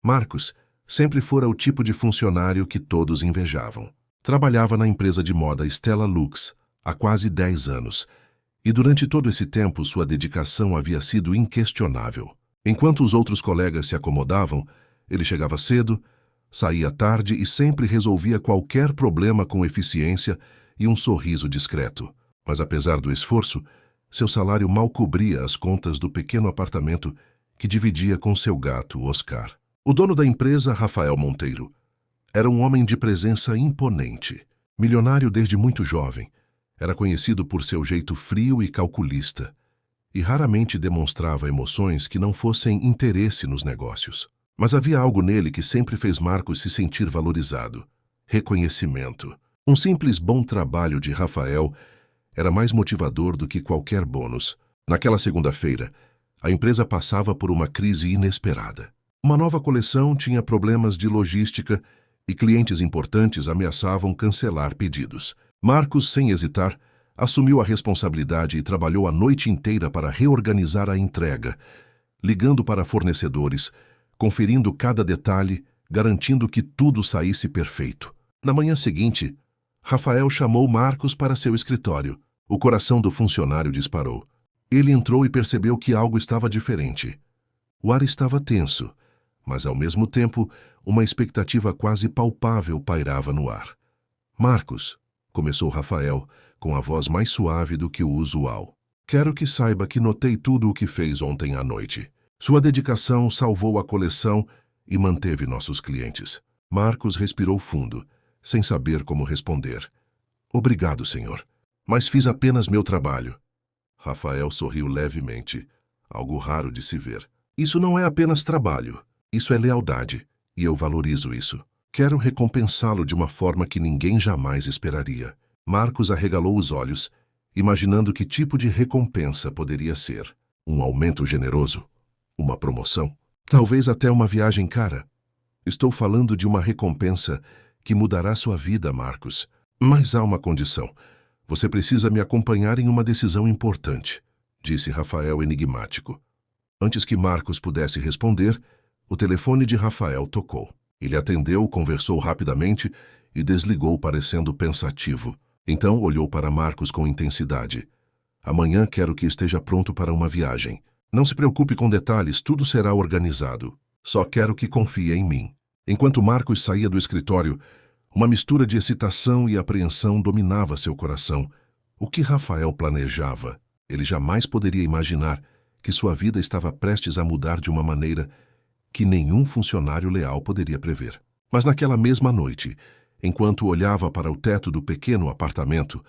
Marcos sempre fora o tipo de funcionário que todos invejavam. Trabalhava na empresa de moda Stella Lux há quase 10 anos, e durante todo esse tempo sua dedicação havia sido inquestionável. Enquanto os outros colegas se acomodavam, ele chegava cedo, saía tarde e sempre resolvia qualquer problema com eficiência e um sorriso discreto. Mas apesar do esforço, seu salário mal cobria as contas do pequeno apartamento que dividia com seu gato, Oscar. O dono da empresa, Rafael Monteiro, era um homem de presença imponente. Milionário desde muito jovem, era conhecido por seu jeito frio e calculista, e raramente demonstrava emoções que não fossem interesse nos negócios. Mas havia algo nele que sempre fez Marcos se sentir valorizado: reconhecimento. Um simples bom trabalho de Rafael era mais motivador do que qualquer bônus. Naquela segunda-feira, a empresa passava por uma crise inesperada. Uma nova coleção tinha problemas de logística e clientes importantes ameaçavam cancelar pedidos. Marcos, sem hesitar, assumiu a responsabilidade e trabalhou a noite inteira para reorganizar a entrega, ligando para fornecedores, conferindo cada detalhe, garantindo que tudo saísse perfeito. Na manhã seguinte, Rafael chamou Marcos para seu escritório. O coração do funcionário disparou. Ele entrou e percebeu que algo estava diferente. O ar estava tenso, mas ao mesmo tempo, uma expectativa quase palpável pairava no ar. Marcos, começou Rafael, com a voz mais suave do que o usual. Quero que saiba que notei tudo o que fez ontem à noite. Sua dedicação salvou a coleção e manteve nossos clientes. Marcos respirou fundo, sem saber como responder. Obrigado, senhor. Mas fiz apenas meu trabalho. Rafael sorriu levemente, algo raro de se ver. Isso não é apenas trabalho. Isso é lealdade, e eu valorizo isso. Quero recompensá-lo de uma forma que ninguém jamais esperaria. Marcos arregalou os olhos, imaginando que tipo de recompensa poderia ser. Um aumento generoso? Uma promoção? Talvez até uma viagem cara. Estou falando de uma recompensa que mudará sua vida, Marcos. Mas há uma condição. Você precisa me acompanhar em uma decisão importante, disse Rafael enigmático. Antes que Marcos pudesse responder, o telefone de Rafael tocou. Ele atendeu, conversou rapidamente e desligou parecendo pensativo. Então olhou para Marcos com intensidade. Amanhã quero que esteja pronto para uma viagem. Não se preocupe com detalhes, tudo será organizado. Só quero que confie em mim. Enquanto Marcos saía do escritório, uma mistura de excitação e apreensão dominava seu coração. O que Rafael planejava? Ele jamais poderia imaginar que sua vida estava prestes a mudar de uma maneira que nenhum funcionário leal poderia prever. Mas naquela mesma noite, enquanto olhava para o teto do pequeno apartamento,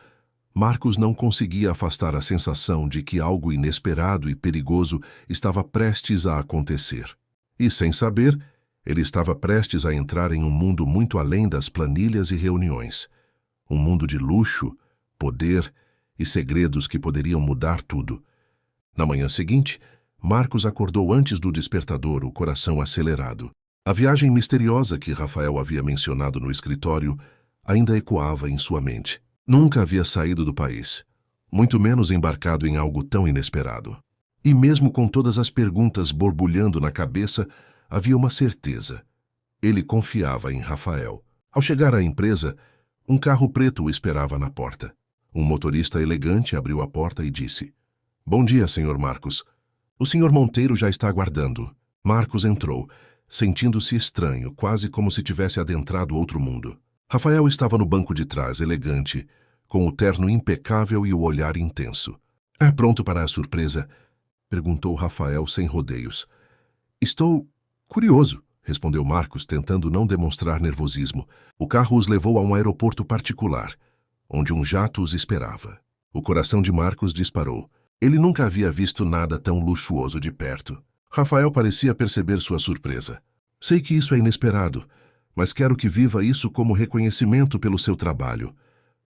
Marcos não conseguia afastar a sensação de que algo inesperado e perigoso estava prestes a acontecer. E, sem saber, ele estava prestes a entrar em um mundo muito além das planilhas e reuniões. Um mundo de luxo, poder e segredos que poderiam mudar tudo. Na manhã seguinte, Marcos acordou antes do despertador, o coração acelerado. A viagem misteriosa que Rafael havia mencionado no escritório ainda ecoava em sua mente. Nunca havia saído do país, muito menos embarcado em algo tão inesperado. E mesmo com todas as perguntas borbulhando na cabeça, havia uma certeza. Ele confiava em Rafael. Ao chegar à empresa, um carro preto o esperava na porta. Um motorista elegante abriu a porta e disse: "Bom dia, senhor Marcos. O senhor Monteiro já está aguardando." Marcos entrou, sentindo-se estranho, quase como se tivesse adentrado outro mundo. Rafael estava no banco de trás, elegante, com o terno impecável e o olhar intenso. "É pronto para a surpresa?" perguntou Rafael sem rodeios. "Estou curioso", respondeu Marcos, tentando não demonstrar nervosismo. O carro os levou a um aeroporto particular, onde um jato os esperava. O coração de Marcos disparou. Ele nunca havia visto nada tão luxuoso de perto. Rafael parecia perceber sua surpresa. "Sei que isso é inesperado, mas quero que viva isso como reconhecimento pelo seu trabalho.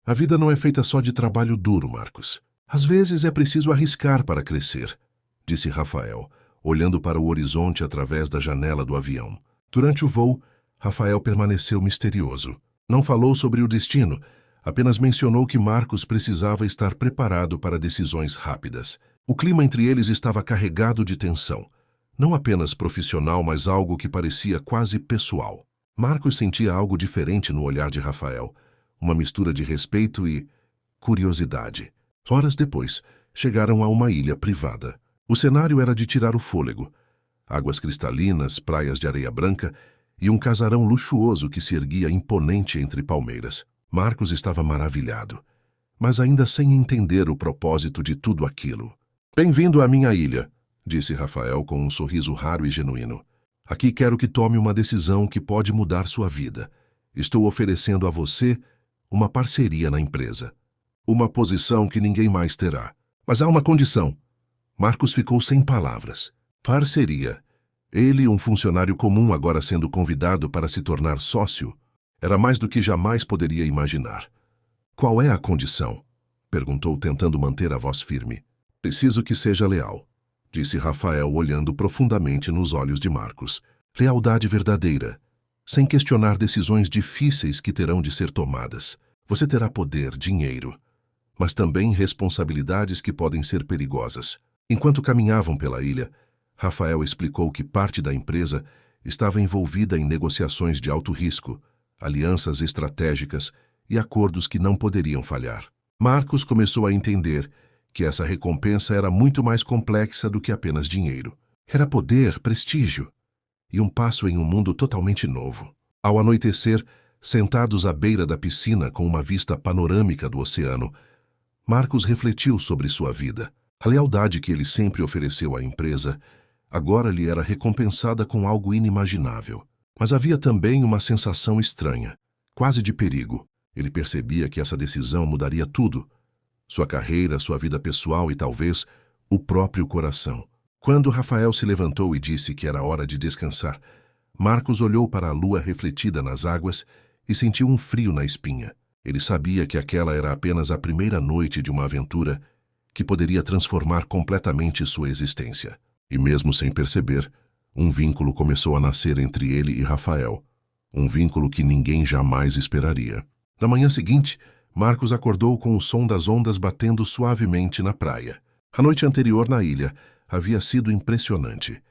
A vida não é feita só de trabalho duro, Marcos. Às vezes é preciso arriscar para crescer", disse Rafael, olhando para o horizonte através da janela do avião. Durante o voo, Rafael permaneceu misterioso. Não falou sobre o destino, apenas mencionou que Marcos precisava estar preparado para decisões rápidas. O clima entre eles estava carregado de tensão. Não apenas profissional, mas algo que parecia quase pessoal. Marcos sentia algo diferente no olhar de Rafael, uma mistura de respeito e curiosidade. Horas depois, chegaram a uma ilha privada. O cenário era de tirar o fôlego. Águas cristalinas, praias de areia branca e um casarão luxuoso que se erguia imponente entre palmeiras. Marcos estava maravilhado, mas ainda sem entender o propósito de tudo aquilo. "Bem-vindo à minha ilha", disse Rafael com um sorriso raro e genuíno. "Aqui quero que tome uma decisão que pode mudar sua vida. Estou oferecendo a você uma parceria na empresa. Uma posição que ninguém mais terá. Mas há uma condição." Marcos ficou sem palavras. Parceria. Ele, um funcionário comum, agora sendo convidado para se tornar sócio, era mais do que jamais poderia imaginar. "Qual é a condição?" perguntou, tentando manter a voz firme. "Preciso que seja leal", disse Rafael, olhando profundamente nos olhos de Marcos. "Lealdade verdadeira, sem questionar decisões difíceis que terão de ser tomadas. Você terá poder, dinheiro, mas também responsabilidades que podem ser perigosas." Enquanto caminhavam pela ilha, Rafael explicou que parte da empresa estava envolvida em negociações de alto risco, alianças estratégicas e acordos que não poderiam falhar. Marcos começou a entender que essa recompensa era muito mais complexa do que apenas dinheiro. Era poder, prestígio e um passo em um mundo totalmente novo. Ao anoitecer, sentados à beira da piscina com uma vista panorâmica do oceano, Marcos refletiu sobre sua vida. A lealdade que ele sempre ofereceu à empresa agora lhe era recompensada com algo inimaginável. Mas havia também uma sensação estranha, quase de perigo. Ele percebia que essa decisão mudaria tudo: sua carreira, sua vida pessoal e talvez o próprio coração. Quando Rafael se levantou e disse que era hora de descansar, Marcos olhou para a lua refletida nas águas e sentiu um frio na espinha. Ele sabia que aquela era apenas a primeira noite de uma aventura que poderia transformar completamente sua existência. E mesmo sem perceber, um vínculo começou a nascer entre ele e Rafael. Um vínculo que ninguém jamais esperaria. Na manhã seguinte, Marcos acordou com o som das ondas batendo suavemente na praia. A noite anterior na ilha havia sido impressionante,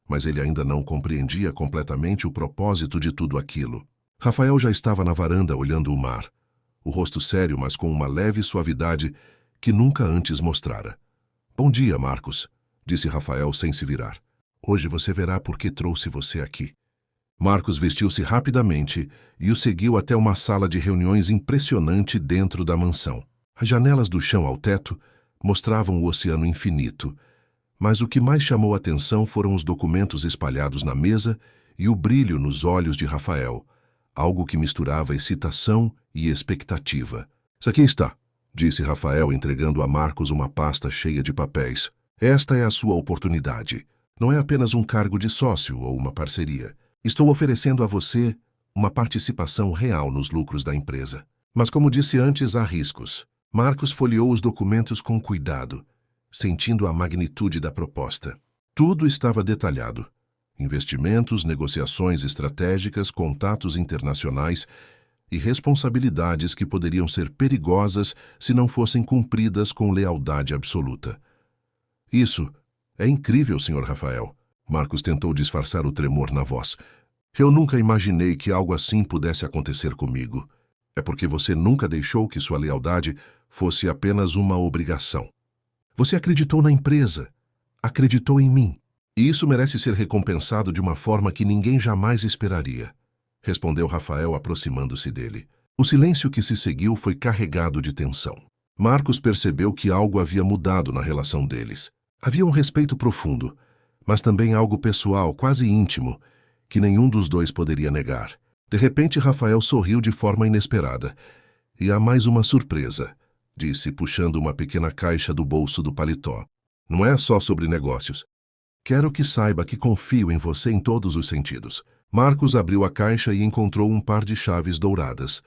mas ele ainda não compreendia completamente o propósito de tudo aquilo. Rafael já estava na varanda olhando o mar, o rosto sério, mas com uma leve suavidade que nunca antes mostrara. "Bom dia, Marcos", disse Rafael sem se virar. "Hoje você verá por que trouxe você aqui." Marcos vestiu-se rapidamente e o seguiu até uma sala de reuniões impressionante dentro da mansão. As janelas do chão ao teto mostravam o oceano infinito, mas o que mais chamou a atenção foram os documentos espalhados na mesa e o brilho nos olhos de Rafael, algo que misturava excitação e expectativa. "Aqui está", disse Rafael, entregando a Marcos uma pasta cheia de papéis. "Esta é a sua oportunidade. Não é apenas um cargo de sócio ou uma parceria. Estou oferecendo a você uma participação real nos lucros da empresa. Mas, como disse antes, há riscos." Marcos folheou os documentos com cuidado, sentindo a magnitude da proposta. Tudo estava detalhado: investimentos, negociações estratégicas, contatos internacionais e responsabilidades que poderiam ser perigosas se não fossem cumpridas com lealdade absoluta. "Isso é incrível, Sr. Rafael." Marcos tentou disfarçar o tremor na voz. "Eu nunca imaginei que algo assim pudesse acontecer comigo. É porque você nunca deixou que sua lealdade fosse apenas uma obrigação. Você acreditou na empresa, acreditou em mim. E isso merece ser recompensado de uma forma que ninguém jamais esperaria", respondeu Rafael, aproximando-se dele. O silêncio que se seguiu foi carregado de tensão. Marcos percebeu que algo havia mudado na relação deles. Havia um respeito profundo, mas também algo pessoal, quase íntimo, que nenhum dos dois poderia negar. De repente, Rafael sorriu de forma inesperada. "E há mais uma surpresa", disse, puxando uma pequena caixa do bolso do paletó. "Não é só sobre negócios. Quero que saiba que confio em você em todos os sentidos." Marcos abriu a caixa e encontrou um par de chaves douradas.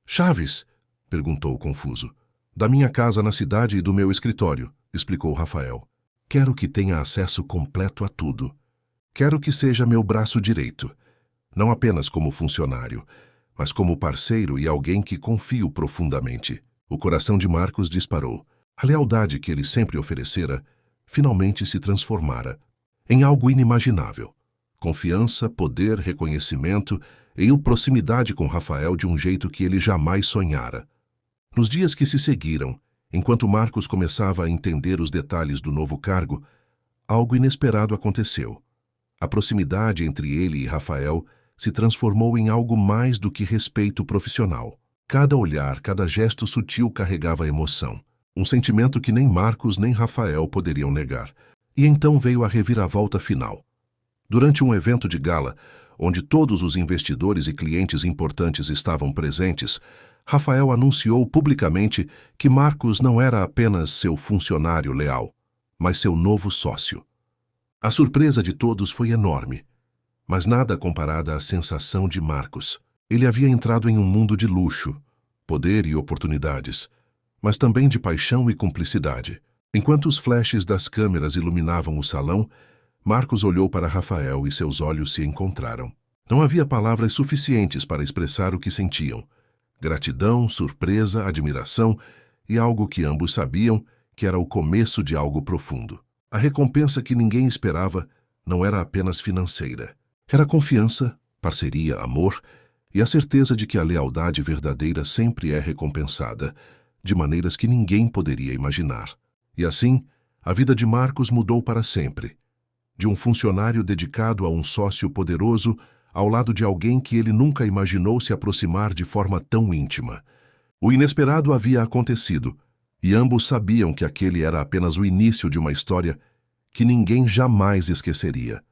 "Chaves?" perguntou confuso. "Da minha casa na cidade e do meu escritório", explicou Rafael. "Quero que tenha acesso completo a tudo. Quero que seja meu braço direito, não apenas como funcionário, mas como parceiro e alguém que confio profundamente." O coração de Marcos disparou. A lealdade que ele sempre oferecera finalmente se transformara em algo inimaginável. Confiança, poder, reconhecimento e proximidade com Rafael de um jeito que ele jamais sonhara. Nos dias que se seguiram, enquanto Marcos começava a entender os detalhes do novo cargo, algo inesperado aconteceu. A proximidade entre ele e Rafael se transformou em algo mais do que respeito profissional. Cada olhar, cada gesto sutil carregava emoção, um sentimento que nem Marcos nem Rafael poderiam negar. E então veio a reviravolta final. Durante um evento de gala, onde todos os investidores e clientes importantes estavam presentes, Rafael anunciou publicamente que Marcos não era apenas seu funcionário leal, mas seu novo sócio. A surpresa de todos foi enorme, mas nada comparada à sensação de Marcos. Ele havia entrado em um mundo de luxo, poder e oportunidades, mas também de paixão e cumplicidade. Enquanto os flashes das câmeras iluminavam o salão, Marcos olhou para Rafael e seus olhos se encontraram. Não havia palavras suficientes para expressar o que sentiam. Gratidão, surpresa, admiração e algo que ambos sabiam que era o começo de algo profundo. A recompensa que ninguém esperava não era apenas financeira. Era confiança, parceria, amor e a certeza de que a lealdade verdadeira sempre é recompensada, de maneiras que ninguém poderia imaginar. E assim, a vida de Marcos mudou para sempre. De um funcionário dedicado a um sócio poderoso, ao lado de alguém que ele nunca imaginou se aproximar de forma tão íntima. O inesperado havia acontecido, e ambos sabiam que aquele era apenas o início de uma história que ninguém jamais esqueceria.